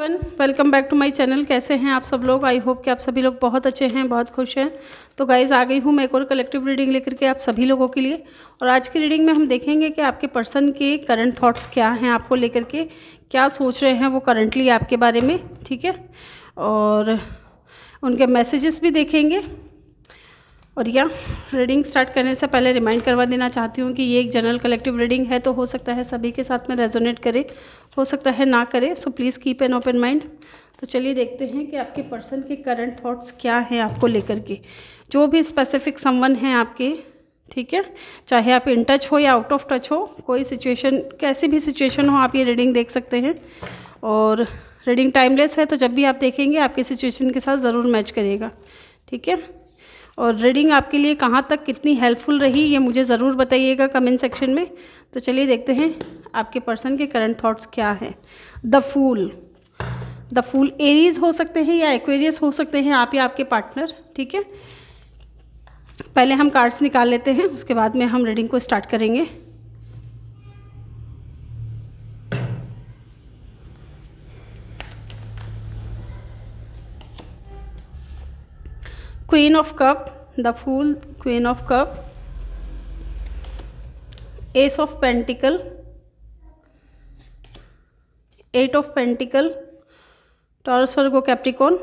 Welcome back to my channel. कैसे हैं आप सब लोग? आई होप कि आप सभी लोग बहुत अच्छे हैं, बहुत खुश हैं। तो गाइज़ आ गई हूँ मैं एक और कलेक्टिव रीडिंग लेकर के आप सभी लोगों के लिए। और आज की रीडिंग में हम देखेंगे कि आपके पर्सन के करंट थॉट्स क्या हैं, आपको लेकर के क्या सोच रहे हैं वो करंटली आपके बारे में, ठीक है। और उनके मैसेजेस भी देखेंगे। और या रीडिंग स्टार्ट करने से पहले रिमाइंड करवा देना चाहती हूँ कि ये एक जनरल कलेक्टिव रीडिंग है, तो हो सकता है सभी के साथ में रेजोनेट करे, हो सकता है ना करे। So please keep an open mind. तो चलिए देखते हैं कि आपके पर्सन के करंट थॉट्स क्या हैं आपको लेकर के। जो भी स्पेसिफिक समवन हैं आपके, ठीक है, चाहे आप इन टच हो या आउट ऑफ टच हो, कोई सिचुएशन, कैसी भी सिचुएशन हो, आप ये रीडिंग देख सकते हैं। और रीडिंग टाइमलेस है, तो जब भी आप देखेंगे आपके सिचुएशन के साथ ज़रूर मैच करेगा, ठीक है। और रीडिंग आपके लिए कहाँ तक कितनी हेल्पफुल रही ये मुझे ज़रूर बताइएगा कमेंट सेक्शन में। तो चलिए देखते हैं आपके पर्सन के करंट थॉट्स क्या हैं। द फूल एरीज हो सकते हैं या एक्वेरियस हो सकते हैं, आप या आपके पार्टनर, ठीक है। पहले हम कार्ड्स निकाल लेते हैं, उसके बाद में हम रीडिंग को स्टार्ट करेंगे। Queen of cup, the fool, queen of cup, ace of pentacle, eight of pentacle, Taurus, Virgo, Capricorn.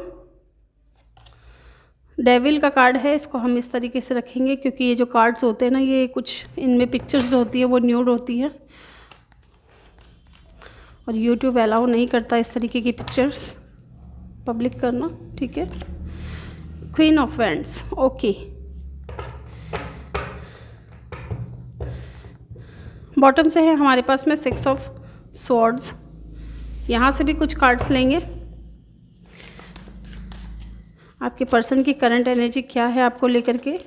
Devil का कार्ड है, इसको हम इस तरीके से रखेंगे क्योंकि ये जो कार्ड्स होते हैं ना, ये कुछ इनमें पिक्चर्स जो होती है वो न्यूड होती है और यूट्यूब अलाउ नहीं करता इस तरीके की पिक्चर्स पब्लिक करना, ठीक है। Queen of wands, okay. Bottom से है हमारे पास में सिक्स ऑफ स्वॉर्ड्स। यहाँ से भी कुछ कार्ड्स लेंगे। आपके पर्सन की करंट एनर्जी क्या है आपको लेकर के,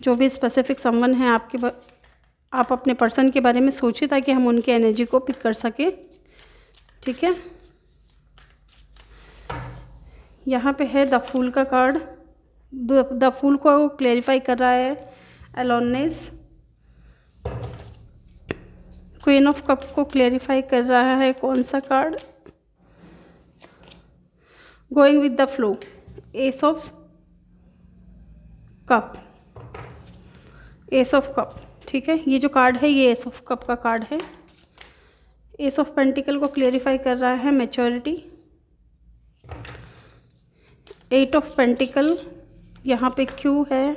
जो भी स्पेसिफिक समवन है आप अपने पर्सन के बारे में सोचिए ताकि हम उनकी एनर्जी को पिक कर सकें, ठीक है। यहाँ पे है द फूल का कार्ड। द फूल को क्लेरिफाई कर रहा है अलोननेस। क्वीन ऑफ कप को क्लेरिफाई कर रहा है कौन सा card? Going with the flow, S of cup, ace of cup, ठीक है। ये जो कार्ड है ये एस ऑफ कप का कार्ड है। एस ऑफ पेंटिकल को क्लेरिफाई कर रहा है मैच्योरिटी। एट ऑफ पेंटिकल, यहाँ पे क्यू है।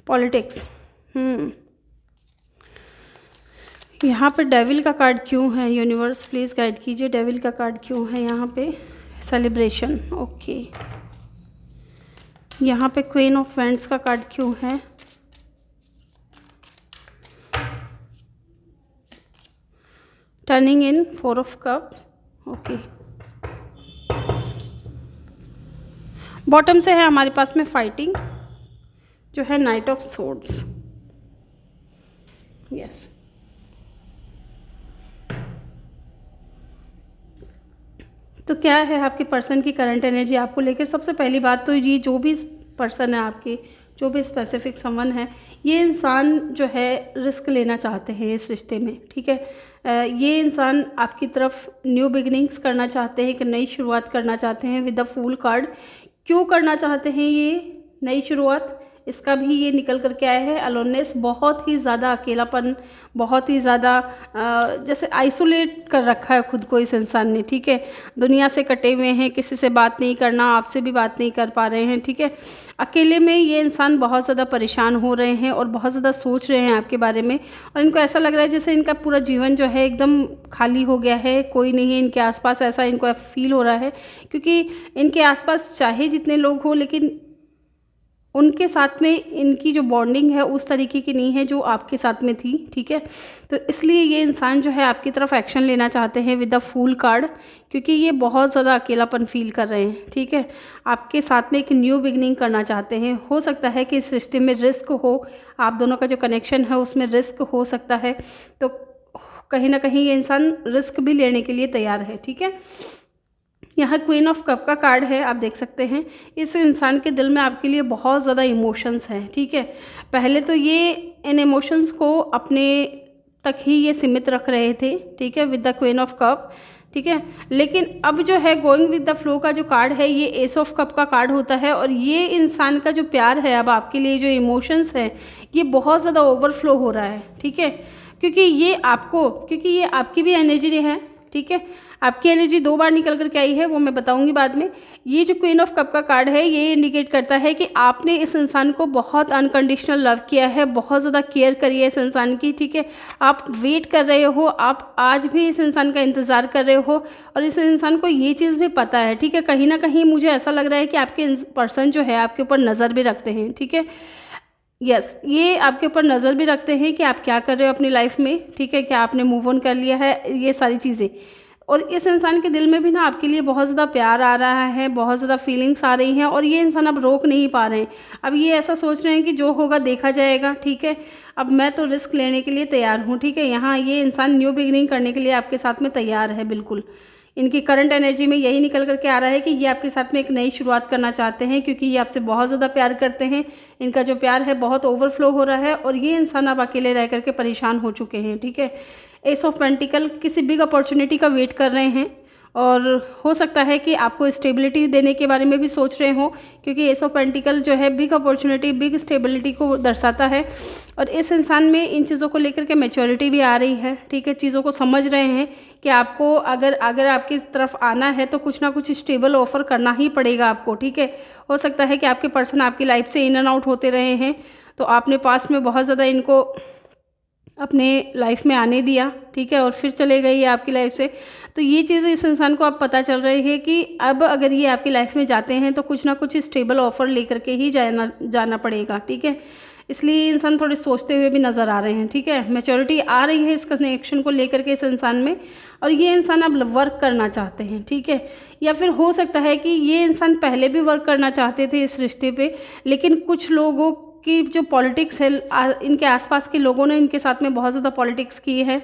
पॉलिटिक्स, यहाँ पे डेविल का कार्ड क्यों है? यूनिवर्स प्लीज़ गाइड कीजिए, डेविल का कार्ड क्यों है यहाँ पे? Celebration, okay. यहाँ पे क्वीन ऑफ वैंड्स का कार्ड क्यों है? Turning in, four of cup, okay. Bottom से है हमारे पास में फाइटिंग, जो है नाइट ऑफ सोर्ड्स, यस। तो क्या है आपके पर्सन की करंट एनर्जी आपको लेकर? सबसे पहली बात तो ये जो भी पर्सन है आपके, जो भी स्पेसिफिक समवन है, ये इंसान जो है रिस्क लेना चाहते हैं इस रिश्ते में, ठीक है। ये इंसान आपकी तरफ न्यू बिगिनिंग्स करना चाहते हैं, एक नई शुरुआत करना चाहते हैं विद द फूल कार्ड। क्यों करना चाहते हैं ये नई शुरुआत? इसका भी ये निकल करके आया है अलोननेस। बहुत ही ज़्यादा अकेलापन, बहुत ही ज़्यादा जैसे आइसोलेट कर रखा है खुद को इस इंसान ने, ठीक है। दुनिया से कटे हुए हैं, किसी से बात नहीं करना, आपसे भी बात नहीं कर पा रहे हैं, ठीक है। अकेले में ये इंसान बहुत ज़्यादा परेशान हो रहे हैं और बहुत ज़्यादा सोच रहे हैं आपके बारे में। और इनको ऐसा लग रहा है जैसे इनका पूरा जीवन जो है एकदम खाली हो गया है, कोई नहीं है इनके आसपास, ऐसा इनको फील हो रहा है। क्योंकि इनके आसपास चाहे जितने लोग हों, लेकिन उनके साथ में इनकी जो बॉन्डिंग है उस तरीके की नहीं है जो आपके साथ में थी, ठीक है। तो इसलिए ये इंसान जो है आपकी तरफ एक्शन लेना चाहते हैं विद द फूल कार्ड, क्योंकि ये बहुत ज़्यादा अकेलापन फील कर रहे हैं, ठीक है। आपके साथ में एक न्यू बिगनिंग करना चाहते हैं। हो सकता है कि इस रिश्ते में रिस्क हो, आप दोनों का जो कनेक्शन है उसमें रिस्क हो सकता है, तो कहीं ना कहीं ये इंसान रिस्क भी लेने के लिए तैयार है, ठीक है। यहाँ क्वीन ऑफ कप का कार्ड है, आप देख सकते हैं। इस इंसान के दिल में आपके लिए बहुत ज़्यादा इमोशंस हैं, ठीक है। पहले तो ये इन इमोशंस को अपने तक ही ये सीमित रख रहे थे, ठीक है, with the queen of cup, ठीक है। लेकिन अब जो है गोइंग विद द फ्लो का जो कार्ड है ये एस ऑफ कप का कार्ड होता है, और ये इंसान का जो प्यार है अब आपके लिए, जो इमोशंस हैं, ये बहुत ज़्यादा ओवरफ्लो हो रहा है, ठीक है। क्योंकि ये आपकी भी एनर्जी है, ठीक है। आपकी एनर्जी 2 बार निकल कर के आई है, वो मैं बताऊंगी बाद में। ये जो क्वीन ऑफ कप का कार्ड है ये इंडिकेट करता है कि आपने इस इंसान को बहुत अनकंडीशनल लव किया है, बहुत ज़्यादा केयर करी है इस इंसान की, ठीक है। आप वेट कर रहे हो, आप आज भी इस इंसान का इंतज़ार कर रहे हो, और इस इंसान को ये चीज़ भी पता है, ठीक है। कहीं ना कहीं मुझे ऐसा लग रहा है कि आपके पर्सन जो है आपके ऊपर नज़र भी रखते हैं, ठीक है। यस, ये आपके ऊपर नज़र भी रखते हैं कि आप क्या कर रहे हो अपनी लाइफ में, ठीक है, क्या आपने मूव ऑन कर लिया है, ये सारी चीज़ें। और इस इंसान के दिल में भी ना आपके लिए बहुत ज़्यादा प्यार आ रहा है, बहुत ज़्यादा फीलिंग्स आ रही हैं, और ये इंसान अब रोक नहीं पा रहे हैं। अब ये ऐसा सोच रहे हैं कि जो होगा देखा जाएगा, ठीक है। अब मैं तो रिस्क लेने के लिए तैयार हूँ, ठीक है। यहाँ ये इंसान न्यू बिगिनिंग करने के लिए आपके साथ में तैयार है, बिल्कुल। इनकी करंट एनर्जी में यही निकल करके आ रहा है कि ये आपके साथ में एक नई शुरुआत करना चाहते हैं, क्योंकि ये आपसे बहुत ज़्यादा प्यार करते हैं। इनका जो प्यार है बहुत ओवरफ्लो हो रहा है, और ये इंसान अब अकेले रह करके परेशान हो चुके हैं, ठीक है। एस ऑफ पेंटिकल किसी बिग अपॉर्चुनिटी का वेट कर रहे हैं, और हो सकता है कि आपको स्टेबिलिटी देने के बारे में भी सोच रहे हो, क्योंकि एस ऑफ पेंटिकल जो है बिग अपॉर्चुनिटी, बिग स्टेबिलिटी को दर्शाता है। और इस इंसान में इन चीज़ों को लेकर के मैच्योरिटी भी आ रही है, ठीक है। चीज़ों को समझ रहे हैं कि आपको अगर आपकी तरफ आना है तो कुछ ना कुछ स्टेबल ऑफर करना ही पड़ेगा आपको, ठीक है। हो सकता है कि आपके पर्सन आपकी लाइफ से इन एंड आउट होते रहे हैं, तो आपने पास्ट में बहुत ज़्यादा इनको अपने लाइफ में आने दिया, ठीक है, और फिर चले गए ये आपकी लाइफ से। तो ये चीज़ इस इंसान को अब पता चल रही है कि अब अगर ये आपकी लाइफ में जाते हैं तो कुछ ना कुछ स्टेबल ऑफर लेकर के ही जाना पड़ेगा, ठीक है। इसलिए इंसान थोड़े सोचते हुए भी नज़र आ रहे हैं, ठीक है। मैच्योरिटी आ रही है इस कनेक्शन को लेकर के इस इंसान में, और ये इंसान अब वर्क करना चाहते हैं, ठीक है। या फिर हो सकता है कि ये इंसान पहले भी वर्क करना चाहते थे इस रिश्ते पे, लेकिन कुछ लोगों की जो पॉलिटिक्स है, इनके आसपास के लोगों ने इनके साथ में बहुत ज़्यादा पॉलिटिक्स की है।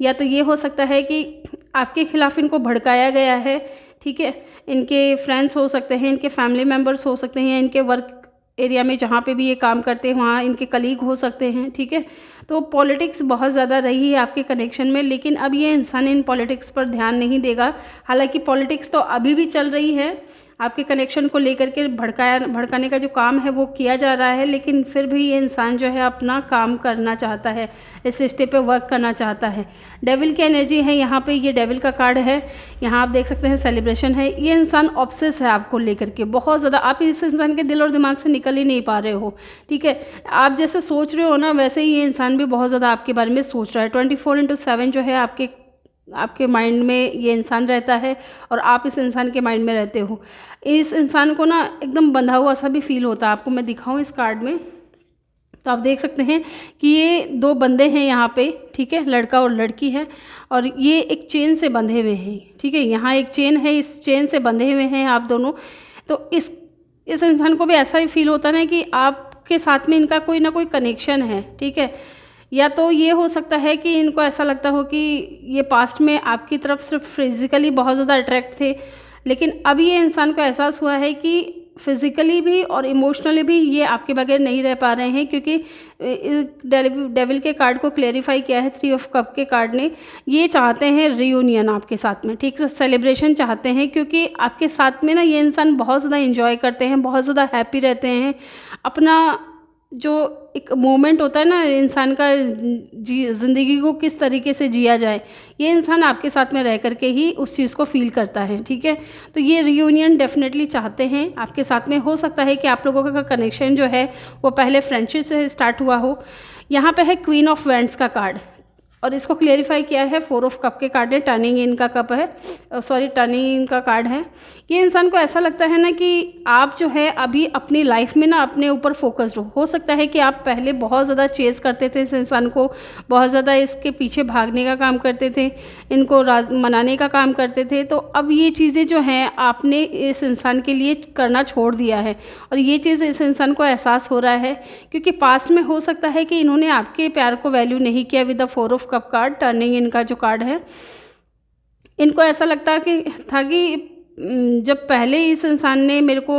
या तो ये हो सकता है कि आपके खिलाफ इनको भड़काया गया है, ठीक है। इनके फ्रेंड्स हो सकते हैं, इनके फैमिली मेम्बर्स हो सकते हैं, इनके वर्क एरिया में जहाँ पे भी ये काम करते हैं वहाँ इनके कलीग हो सकते हैं, ठीक है। तो पॉलिटिक्स बहुत ज़्यादा रही है आपके कनेक्शन में, लेकिन अब ये इंसान इन पॉलिटिक्स पर ध्यान नहीं देगा। हालांकि पॉलिटिक्स तो अभी भी चल रही है, आपके कनेक्शन को लेकर के भड़काने का जो काम है वो किया जा रहा है, लेकिन फिर भी ये इंसान जो है अपना काम करना चाहता है, इस रिश्ते पे वर्क करना चाहता है। डेविल की एनर्जी है यहाँ पे, ये डेविल का कार्ड है। यहाँ आप देख सकते हैं सेलिब्रेशन है। ये इंसान ऑब्सेस है आपको लेकर के बहुत ज़्यादा, आप इस इंसान के दिल और दिमाग से निकल ही नहीं पा रहे हो, ठीक है। आप जैसे सोच रहे हो ना वैसे ही ये इंसान भी बहुत ज़्यादा आपके बारे में सोच रहा है। 24/7 जो है आपके माइंड में ये इंसान रहता है, और आप इस इंसान के माइंड में रहते हो। इस इंसान को ना एकदम बंधा हुआ सा भी फील होता है। आपको मैं दिखाऊं इस कार्ड में तो आप देख सकते हैं कि ये 2 बंदे हैं यहाँ पे, ठीक है, लड़का और लड़की है, और ये एक चेन से बंधे हुए हैं, ठीक है। यहाँ एक चेन है, इस चेन से बंधे हुए हैं आप दोनों। तो इस इंसान को भी ऐसा ही फील होता है कि आपके साथ में इनका कोई ना कोई कनेक्शन है, ठीक है। या तो ये हो सकता है कि इनको ऐसा लगता हो कि ये पास्ट में आपकी तरफ सिर्फ फिज़िकली बहुत ज़्यादा अट्रैक्ट थे, लेकिन अब ये इंसान को एहसास हुआ है कि फिज़िकली भी और इमोशनली भी ये आपके बगैर नहीं रह पा रहे हैं, क्योंकि डेविल के कार्ड को क्लेरिफाई किया है 3 ऑफ कप के कार्ड ने। ये चाहते हैं रियूनियन आपके साथ में, ठीक है, सेलिब्रेशन चाहते हैं, क्योंकि आपके साथ में ना ये इंसान बहुत ज़्यादा एंजॉय करते हैं, बहुत ज़्यादा हैप्पी रहते हैं। अपना जो एक मोमेंट होता है ना इंसान का, ज़िंदगी को किस तरीके से जिया जाए, ये इंसान आपके साथ में रह करके ही उस चीज़ को फील करता है, ठीक है। तो ये रियूनियन डेफिनेटली चाहते हैं आपके साथ में। हो सकता है कि आप लोगों का कनेक्शन जो है वो पहले फ्रेंडशिप से स्टार्ट हुआ हो। यहाँ पे है क्वीन ऑफ वैंड्स का कार्ड, और इसको क्लेरिफाई किया है 4 ऑफ कप के कार्ड ने। टर्निंग इन का कप है, टर्निंग इन का कार्ड है। ये इंसान को ऐसा लगता है ना कि आप जो है अभी अपनी लाइफ में ना अपने ऊपर फोकस्ड हो सकता है कि आप पहले बहुत ज़्यादा चेज़ करते थे इस इंसान को, बहुत ज़्यादा इसके पीछे भागने का काम करते थे, इनको मनाने का काम करते थे। तो अब ये चीज़ें जो हैं आपने इस इंसान के लिए करना छोड़ दिया है, और ये चीज़ इस इंसान को एहसास हो रहा है, क्योंकि पास्ट में हो सकता है कि इन्होंने आपके प्यार को वैल्यू नहीं किया with the 4 of cup card. Turning इनका जो कार्ड है, इनको ऐसा लगता था कि जब पहले इस इंसान ने मेरे को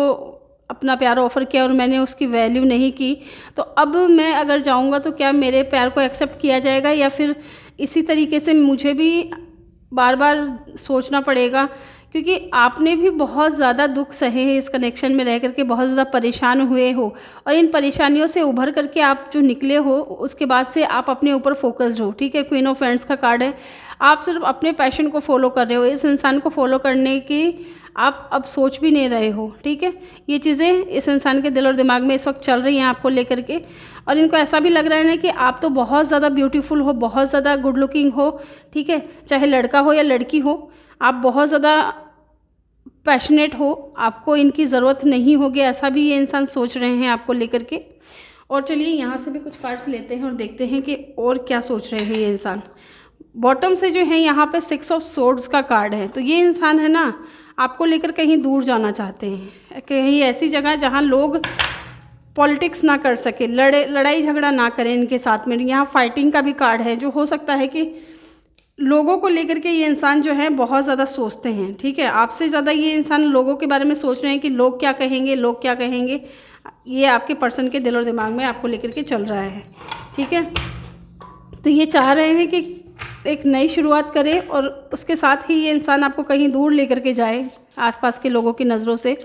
अपना प्यार ऑफ़र किया और मैंने उसकी वैल्यू नहीं की, तो अब मैं अगर जाऊंगा तो क्या मेरे प्यार को एक्सेप्ट किया जाएगा, या फिर इसी तरीके से मुझे भी बार बार सोचना पड़ेगा? क्योंकि आपने भी बहुत ज़्यादा दुख सहे हैं इस कनेक्शन में रह करके, बहुत ज़्यादा परेशान हुए हो, और इन परेशानियों से उभर करके आप जो निकले हो उसके बाद से आप अपने ऊपर फोकस्ड हो। ठीक है, क्वीन ऑफ वैंड्स का कार्ड है। आप सिर्फ अपने पैशन को फॉलो कर रहे हो, इस इंसान को फॉलो करने की आप अब सोच भी नहीं रहे हो। ठीक है, ये चीज़ें इस इंसान के दिल और दिमाग में इस वक्त चल रही हैं आपको लेकर के, और इनको ऐसा भी लग रहा है ना कि आप तो बहुत ज़्यादा ब्यूटीफुल हो, बहुत ज़्यादा गुड लुकिंग हो। ठीक है, चाहे लड़का हो या लड़की हो, आप बहुत ज़्यादा पैशनेट हो, आपको इनकी ज़रूरत नहीं होगी, ऐसा भी ये इंसान सोच रहे हैं आपको लेकर के। और चलिए यहाँ से भी कुछ कार्ड्स लेते हैं और देखते हैं कि और क्या सोच रहे हैं ये इंसान। बॉटम से जो है यहाँ पे 6 ऑफ सोर्ड्स का कार्ड है। तो ये इंसान है ना, आपको लेकर कहीं दूर जाना चाहते हैं, कहीं ऐसी जगह जहाँ लोग पॉलिटिक्स ना कर सके, लड़ाई झगड़ा ना करें इनके साथ में। यहाँ फाइटिंग का भी कार्ड है, जो हो सकता है कि लोगों को लेकर के ये इंसान जो है बहुत ज़्यादा सोचते हैं। ठीक है, आपसे ज़्यादा ये इंसान लोगों के बारे में सोच रहे हैं कि लोग क्या कहेंगे, लोग क्या कहेंगे। ये आपके पर्सन के दिल और दिमाग में आपको लेकर के चल रहा है। ठीक है, तो ये चाह रहे हैं कि एक नई शुरुआत करें, और उसके साथ ही ये इंसान आपको कहीं दूर लेकर के जाए आसपास के लोगों की नज़रों से।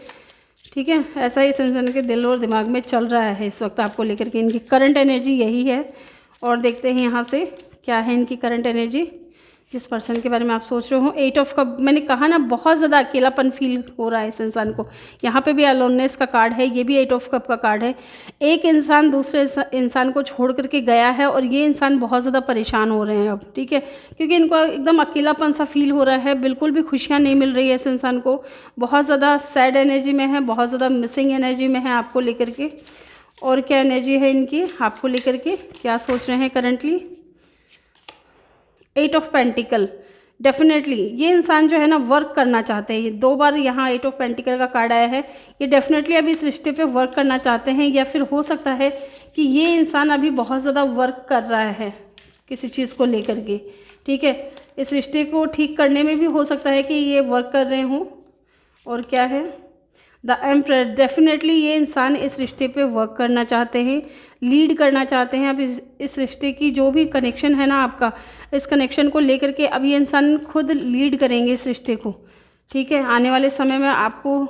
ठीक है, ऐसा इस इंसान के दिल और दिमाग में चल रहा है इस वक्त आपको लेकर के। इनकी करंट एनर्जी यही है, और देखते हैं यहाँ से क्या है इनकी करंट एनर्जी जिस पर्सन के बारे में आप सोच रहे हो। 8 ऑफ कप, मैंने कहा ना बहुत ज़्यादा अकेलापन फील हो रहा है इस इंसान को। यहाँ पे भी अलोननेस का कार्ड है, ये भी 8 ऑफ कप का कार्ड है। एक इंसान दूसरे इंसान को छोड़ करके गया है, और ये इंसान बहुत ज़्यादा परेशान हो रहे हैं अब। ठीक है, क्योंकि इनको एकदम अकेलापन सा फील हो रहा है, बिल्कुल भी खुशियाँ नहीं मिल रही है इस इंसान को, बहुत ज़्यादा सैड एनर्जी में है, बहुत ज़्यादा मिसिंग एनर्जी में है आपको लेकर के। और क्या एनर्जी है इनकी आपको लेकर के, क्या सोच रहे हैं करंटली? 8 of pentacle. डेफिनेटली ये इंसान जो है ना वर्क करना चाहते हैं। 2 बार यहाँ 8 ऑफ पेंटिकल का कार्ड आया है। ये डेफिनेटली अभी इस रिश्ते पे वर्क करना चाहते हैं, या फिर हो सकता है कि ये इंसान अभी बहुत ज़्यादा वर्क कर रहा है किसी चीज़ को लेकर के। ठीक है, इस रिश्ते को ठीक करने में भी हो सकता है कि ये वर्क कर रहे हों। और क्या है? The emperor. डेफिनेटली ये इंसान इस रिश्ते पे वर्क करना चाहते हैं, लीड करना चाहते हैं। अब इस रिश्ते की जो भी कनेक्शन है ना आपका, इस कनेक्शन को लेकर के अब ये इंसान खुद लीड करेंगे इस रिश्ते को। ठीक है, आने वाले समय में आपको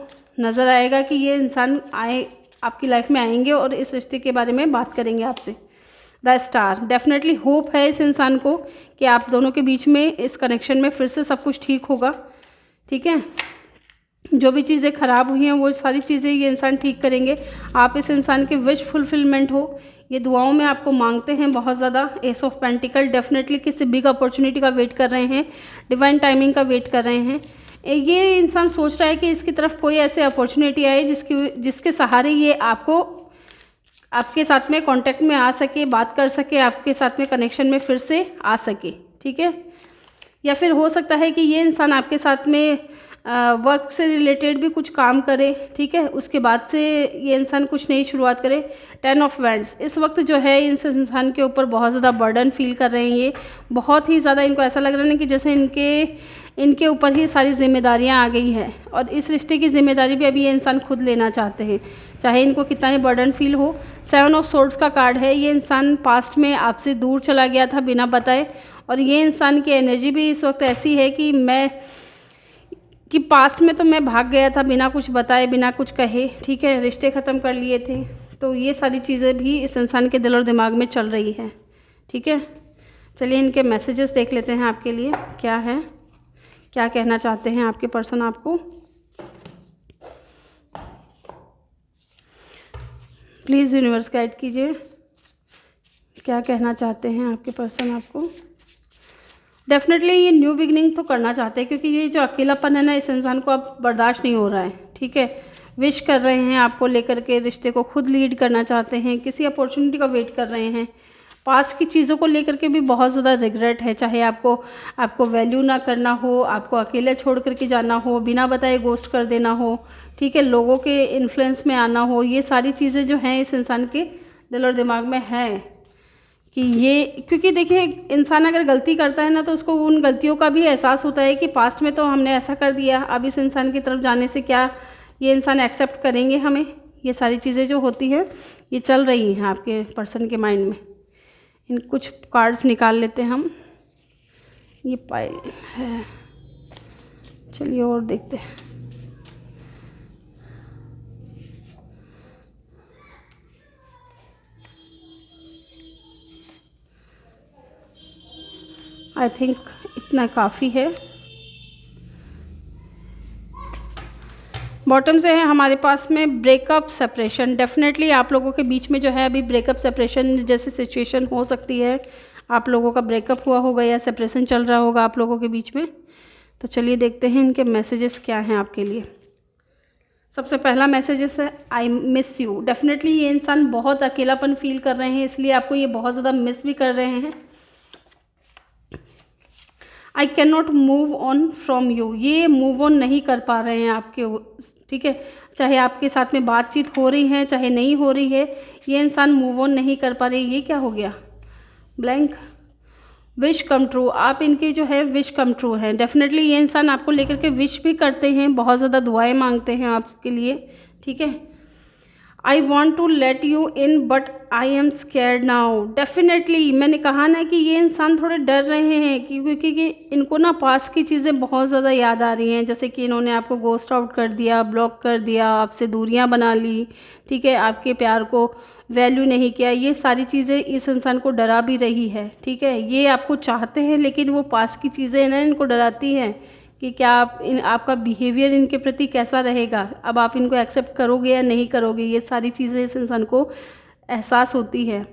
नज़र आएगा कि ये इंसान आपकी लाइफ में आएंगे और इस रिश्ते के बारे में बात करेंगे आपसे। The star. डेफिनेटली होप है इस इंसान को कि आप दोनों के बीच में इस कनेक्शन में फिर से सब कुछ ठीक होगा। ठीक है, जो भी चीज़ें ख़राब हुई हैं वो सारी चीज़ें ये इंसान ठीक करेंगे। आप इस इंसान की विश फुलफिलमेंट हो, ये दुआओं में आपको मांगते हैं बहुत ज़्यादा। S of pentacle. डेफिनेटली किसी बिग अपॉर्चुनिटी का वेट कर रहे हैं, डिवाइन टाइमिंग का वेट कर रहे हैं। ये इंसान सोच रहा है कि इसकी तरफ कोई ऐसे अपॉर्चुनिटी आए जिसके सहारे ये आपके साथ में कांटेक्ट में आ सके, बात कर सके, आपके साथ में कनेक्शन में फिर से आ सके। ठीक है, या फिर हो सकता है कि ये इंसान आपके साथ में वर्क से रिलेटेड भी कुछ काम करे। ठीक है, उसके बाद से ये इंसान कुछ नई शुरुआत करे। 10 ऑफ वैंड्स। इस वक्त जो है इस इंसान के ऊपर बहुत ज़्यादा बर्डन फील कर रहे हैं। ये बहुत ही ज़्यादा, इनको ऐसा लग रहा है कि जैसे इनके ऊपर ही सारी जिम्मेदारियां आ गई हैं, और इस रिश्ते की जिम्मेदारी भी अभी ये इंसान खुद लेना चाहते हैं, चाहे इनको कितना ही बर्डन फील हो। 7 ऑफ सोर्ड्स का कार्ड है। ये इंसान पास्ट में आपसे दूर चला गया था बिना बताए, और ये इंसान की एनर्जी भी इस वक्त ऐसी है कि पास्ट में तो मैं भाग गया था बिना कुछ बताए, बिना कुछ कहे। ठीक है, रिश्ते ख़त्म कर लिए थे। तो ये सारी चीज़ें भी इस इंसान के दिल और दिमाग में चल रही है। ठीक है, चलिए इनके मैसेजेस देख लेते हैं आपके लिए क्या है, क्या कहना चाहते हैं आपके पर्सन आपको। प्लीज़ यूनिवर्स गाइड कीजिए, क्या कहना चाहते हैं आपके पर्सन आपको। डेफिनेटली ये न्यू बिगनिंग तो करना चाहते हैं, क्योंकि ये जो अकेलापन है ना इस इंसान को अब बर्दाश्त नहीं हो रहा है। ठीक है, विश कर रहे हैं आपको लेकर के, रिश्ते को खुद लीड करना चाहते हैं, किसी अपॉर्चुनिटी का वेट कर रहे हैं। पास्ट की चीज़ों को लेकर के भी बहुत ज़्यादा रिग्रेट है, चाहे आपको वैल्यू ना करना हो, आपको अकेले छोड़ करके जाना हो, बिना बताए गोस्ट कर देना हो। ठीक है, लोगों के इन्फ्लुएंस में आना हो, ये सारी चीज़ें जो हैं इस इंसान के दिल और दिमाग में है। कि ये, क्योंकि देखिए इंसान अगर गलती करता है ना तो उसको उन गलतियों का भी एहसास होता है कि पास्ट में तो हमने ऐसा कर दिया, अब इस इंसान की तरफ जाने से क्या ये इंसान एक्सेप्ट करेंगे हमें। ये सारी चीज़ें जो होती हैं ये चल रही हैं आपके पर्सन के माइंड में। इन कुछ कार्ड्स निकाल लेते हैं हम। ये पाइल है, चलिए और देखते हैं। आई थिंक इतना काफ़ी है। बॉटम से है हमारे पास में ब्रेकअप सेपरेशन। डेफिनेटली आप लोगों के बीच में जो है अभी ब्रेकअप सेपरेशन जैसी सिचुएशन हो सकती है। आप लोगों का ब्रेकअप हुआ होगा या सेपरेशन चल रहा होगा आप लोगों के बीच में। तो चलिए देखते हैं इनके मैसेजेस क्या हैं आपके लिए। सबसे पहला मैसेजेस है आई मिस यू। डेफिनेटली ये इंसान बहुत अकेलापन फील कर रहे हैं, इसलिए आपको ये बहुत ज़्यादा मिस भी कर रहे हैं। I can not move on from you. ये मूव ऑन नहीं कर पा रहे हैं आपके, ठीक है, चाहे आपके साथ में बातचीत हो रही है चाहे नहीं हो रही है, ये इंसान मूव ऑन नहीं कर पा रहे। ये क्या हो गया, ब्लैंक। Wish come true. आप इनके जो है विश कम ट्रू है। डेफिनेटली ये इंसान आपको लेकर के विश भी करते हैं, बहुत ज़्यादा दुआएं मांगते हैं आपके लिए, ठीक है। I want to let you in but I am scared now. Definitely मैंने कहा ना कि ये इंसान थोड़े डर रहे हैं क्योंकि इनको ना पास की चीज़ें बहुत ज़्यादा याद आ रही हैं, जैसे कि इन्होंने आपको गोस्ट आउट कर दिया, ब्लॉक कर दिया, आपसे दूरियां बना ली, ठीक है, आपके प्यार को वैल्यू नहीं किया। ये सारी चीज़ें इस इंसान को डरा भी रही है, ठीक है। ये आपको चाहते हैं लेकिन वो पास की चीज़ें ना इनको डराती हैं कि क्या आपका बिहेवियर इनके प्रति कैसा रहेगा, अब आप इनको एक्सेप्ट करोगे या नहीं करोगे। ये सारी चीज़ें इस इंसान को एहसास होती है।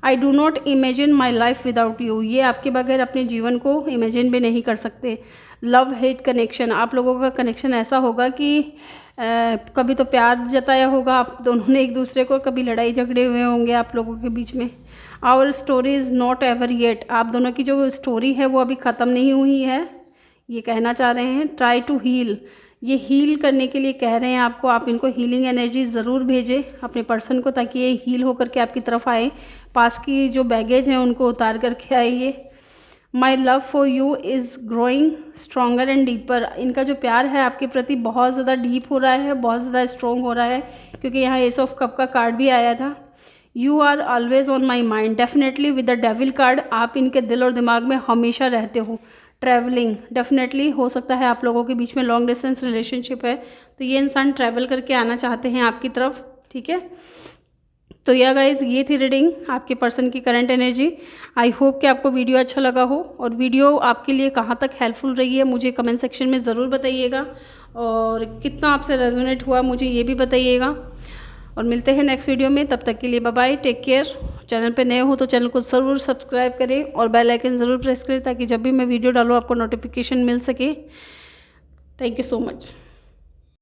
I do not imagine my life without you. ये आपके बगैर अपने जीवन को इमेजिन भी नहीं कर सकते। Love hate connection. आप लोगों का कनेक्शन ऐसा होगा कि कभी तो प्यार जताया होगा आप दोनों ने एक दूसरे को, कभी लड़ाई झगड़े हुए होंगे आप लोगों के बीच में। Our story is not over yet. आप दोनों की जो स्टोरी है वो अभी ख़त्म नहीं हुई है, ये कहना चाह रहे हैं। Try to heal. ये हील करने के लिए कह रहे हैं आपको, आप इनको हीलिंग एनर्जी ज़रूर भेजें अपने पर्सन को, ताकि ये हील होकर के आपकी तरफ आए, पास की जो बैगेज हैं उनको उतार करके आए। ये my love for you is growing stronger and deeper. इनका जो प्यार है आपके प्रति बहुत ज़्यादा डीप हो रहा है, बहुत ज़्यादा स्ट्रॉन्ग हो रहा है, क्योंकि यहाँ एस ऑफ कप का कार्ड भी आया था। You are always on my mind. Definitely with the devil card आप इनके दिल और दिमाग में हमेशा रहते हो। ट्रैवलिंग। डेफिनेटली हो सकता है आप लोगों के बीच में लॉन्ग डिस्टेंस रिलेशनशिप है, तो ये इंसान ट्रैवल करके आना चाहते हैं आपकी तरफ, ठीक है। तो या गाइज ये थी रीडिंग आपके पर्सन की करंट एनर्जी। आई होप कि आपको वीडियो अच्छा लगा हो, और वीडियो आपके लिए कहाँ तक हेल्पफुल रही है मुझे कमेंट सेक्शन में ज़रूर बताइएगा, और कितना आपसे रेजोनेट हुआ मुझे ये भी बताइएगा। और मिलते हैं नेक्स्ट वीडियो में, तब तक के लिए bye bye, take care. Channel पे नए हो तो चैनल को ज़रूर सब्सक्राइब करें और बेल आइकन ज़रूर प्रेस करें, ताकि जब भी मैं वीडियो डालूँ आपको नोटिफिकेशन मिल सके। Thank you so much.